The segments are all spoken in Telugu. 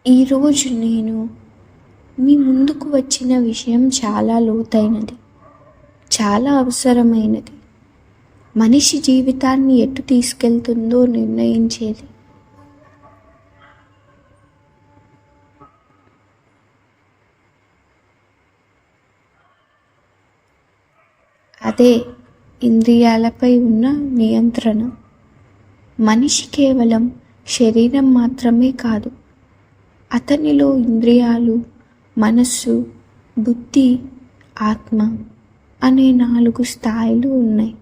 ఈరోజు నేను మీ ముందుకు వచ్చిన విషయం చాలా లోతైనది, చాలా అవసరమైనది. మనిషి జీవితాన్ని ఎటు తీసుకెళ్తుందో నిర్ణయించేది. అదే ఇంద్రియాలపై ఉన్న నియంత్రణ. మనిషి కేవలం శరీరం మాత్రమే కాదు, అతనిలో ఇంద్రియాలు, మనస్సు, బుద్ధి, ఆత్మ అనే 4 స్థాయిలు ఉన్నాయి.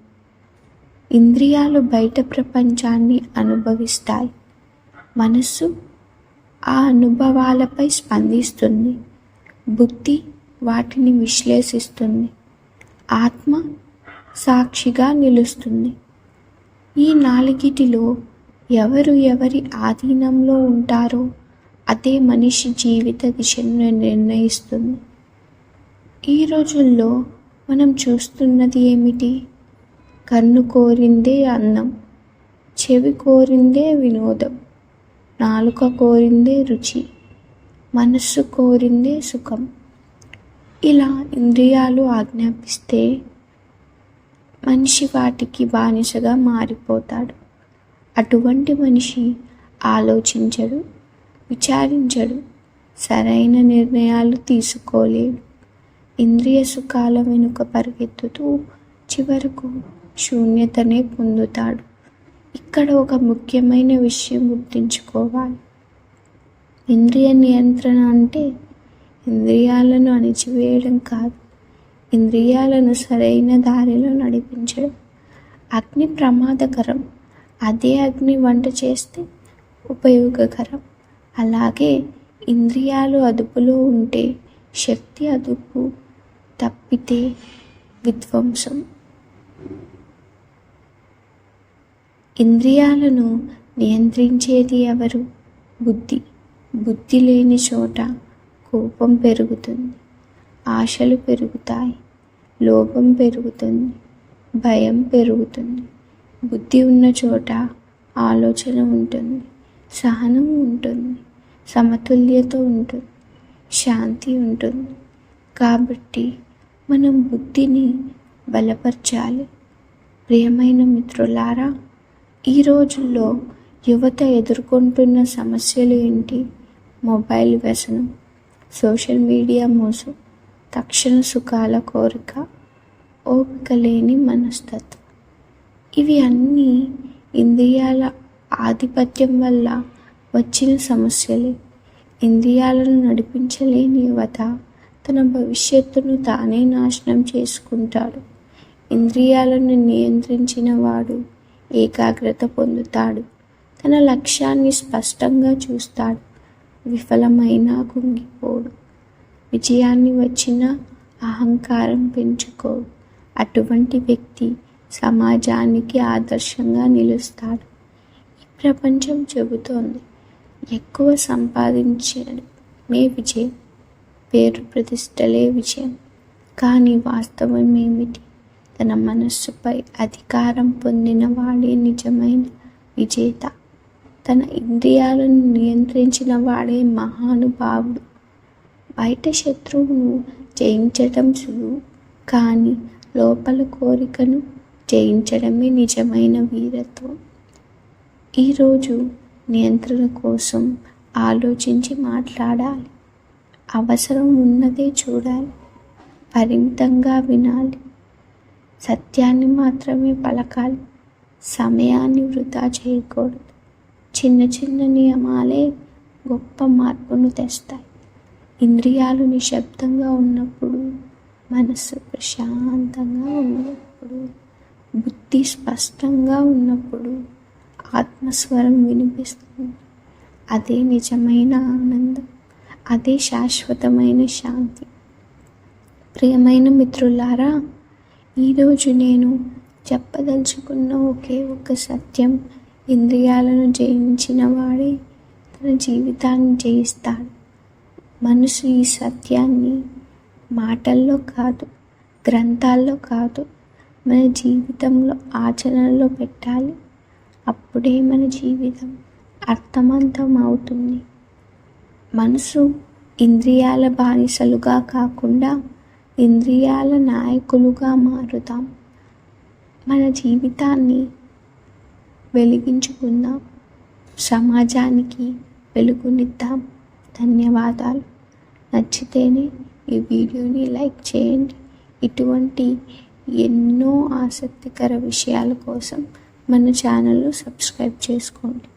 ఇంద్రియాలు బయట ప్రపంచాన్ని అనుభవిస్తాయి. మనస్సు ఆ అనుభవాలపై స్పందిస్తుంది. బుద్ధి వాటిని విశ్లేషిస్తుంది. ఆత్మ సాక్షిగా నిలుస్తుంది. ఈ 4టిలో ఎవరి ఆధీనంలో ఉంటారో అదే మనిషి జీవిత దిశను నిర్ణయిస్తుంది. ఈ రోజుల్లో మనం చూస్తున్నది ఏమిటి? కన్ను కోరిందే అందం, చెవి కోరిందే వినోదం, నాలుక కోరిందే రుచి, మనస్సు కోరిందే సుఖం. ఇలా ఇంద్రియాలు ఆజ్ఞాపిస్తే మనిషి వాటికి బానిసగా మారిపోతాడు. అటువంటి మనిషి ఆలోచించడు, విచారించడు, సరైన నిర్ణయాలు తీసుకోలేడు. ఇంద్రియ సుఖాల వెనుక పరిగెత్తుతూ చివరకు శూన్యతనే పొందుతాడు. ఇక్కడ ఒక ముఖ్యమైన విషయం గుర్తుంచుకోవాలి. ఇంద్రియ నియంత్రణ అంటే ఇంద్రియాలను అణిచివేయడం కాదు, ఇంద్రియాలను సరైన దారిలో నడిపించడం. అగ్ని ప్రమాదకరం, అదే అగ్ని వంట చేస్తే ఉపయోగకరం. అలాగే ఇంద్రియాలు అదుపులో ఉంటే శక్తి, అదుపు తప్పితే విధ్వంసం. ఇంద్రియాలను నియంత్రించేది ఎవరు? బుద్ధి. బుద్ధి లేని చోట కోపం పెరుగుతుంది, ఆశలు పెరుగుతాయి, లోభం పెరుగుతుంది, భయం పెరుగుతుంది. బుద్ధి ఉన్న చోట ఆలోచన ఉంటుంది, సహనం ఉంటుంది, సమతుల్యత ఉంటుంది, శాంతి ఉంటుంది. కాబట్టి మనం బుద్ధిని బలపరచాలి. ప్రియమైన మిత్రులారా, ఈ రోజుల్లో యువత ఎదుర్కొంటున్న సమస్యలు ఏంటి? మొబైల్ వ్యసనం, సోషల్ మీడియా మోసం, తక్షణ సుఖాల కోరిక, ఓపిక లేని మనస్తత్వం. ఇవి అన్నీ ఇంద్రియాల ఆధిపత్యం వల్ల వచ్చిన సమస్యలే. ఇంద్రియాలను నడిపించలేని యువత తన భవిష్యత్తును తానే నాశనం చేసుకుంటాడు. ఇంద్రియాలను నియంత్రించిన వాడు ఏకాగ్రత పొందుతాడు, తన లక్ష్యాన్ని స్పష్టంగా చూస్తాడు, విఫలమైనా కుంగిపోడు, విజయాన్ని వచ్చినా అహంకారం పెంచుకోడు. అటువంటి వ్యక్తి సమాజానికి ఆదర్శంగా నిలుస్తాడు. ఈ ప్రపంచం చెబుతోంది ఎక్కువ సంపాదించడమే విజయం, పేరు ప్రతిష్టలే విజయం. కానీ వాస్తవం ఏమిటి? తన మనస్సుపై అధికారం పొందిన వాడే నిజమైన విజేత. తన ఇంద్రియాలను నియంత్రించిన వాడే మహానుభావుడు. బయట శత్రువును జయించడం సులువు, కానీ లోపల కోరికను జయించడమే నిజమైన వీరత్వం. ఈరోజు నియంత్రణ కోసం ఆలోచించి మాట్లాడాలి. అవసరం ఉన్నదే చూడాలి, పరిమితంగా వినాలి, సత్యాన్ని మాత్రమే పలకాలి, సమయాన్ని వృధా చేయకూడదు. చిన్న చిన్న నియమాలే గొప్ప మార్పును తెస్తాయి. ఇంద్రియాలు నిశ్శబ్దంగా ఉన్నప్పుడు, మనస్సు ప్రశాంతంగా ఉన్నప్పుడు, బుద్ధి స్పష్టంగా ఉన్నప్పుడు ఆత్మస్వరం వినిపిస్తుంది. అదే నిజమైన ఆనందం, అదే శాశ్వతమైన శాంతి. ప్రియమైన మిత్రులారా, ఈరోజు నేను చెప్పదలుచుకున్న ఒకే ఒక సత్యం: ఇంద్రియాలను జయించిన వాడే తన జీవితాన్ని జయిస్తాడు. మనసు ఈ సత్యాన్ని మాటల్లో కాదు, గ్రంథాల్లో కాదు, మన జీవితంలో ఆచరణలో పెట్టాలి. అప్పుడే మన జీవితం అర్థవంతం అవుతుంది. మనసు ఇంద్రియాల బానిసలుగా కాకుండా ఇంద్రియాల నాయకులుగా మారుతాం. మన జీవితాన్ని వెలిగించుకుందాం, సమాజానికి వెలుగునిద్దాం. ధన్యవాదాలు. నచ్చితేనే ఈ వీడియోని లైక్ చేయండి. ఇటువంటి ఎన్నో ఆసక్తికర విషయాల కోసం మన ఛానల్ను సబ్స్క్రైబ్ చేసుకోండి.